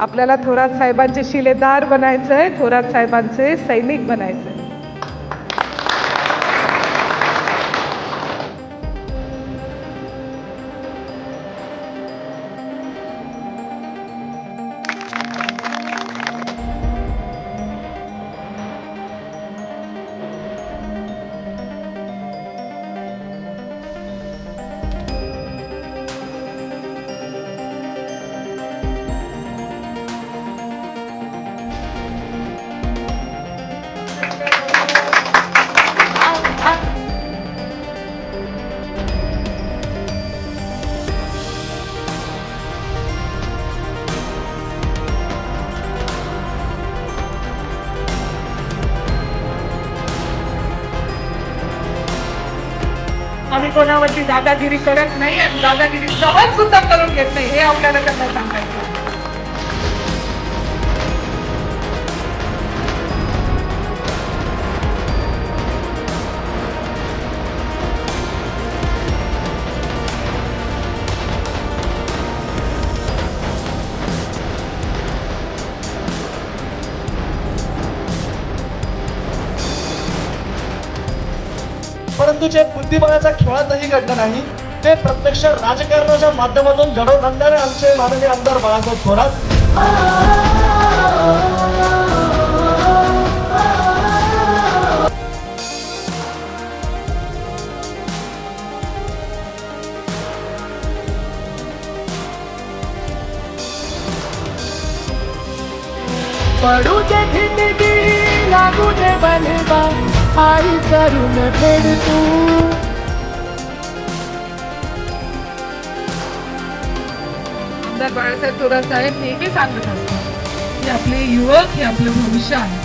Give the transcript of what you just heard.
आपल्याला थोरात साहेबांचे शिलेदार बनायचं आहे, थोरात साहेबांचे सैनिक बनायचं आहे. आम्ही कोणावरची दादागिरी करत नाही आणि दादागिरी सहज सुद्धा करून घेत नाही, हे आपल्याला त्यांना सांगायचं. परंतु जे बुद्धिबळाच्या खेळातही घडलं नाही ते प्रत्यक्ष राजकारणाच्या माध्यमातून घडवून आणणारे आमचे माननीय आमदार बाळासाहेब थोरात. पडू दे जिंदगी लागू दे बनवा आई करून फेड तू. आमदार बाळासाहेब थोरात साहेब नेहमी सांगत असतात की आपले युवक हे आपलं भविष्य आहे.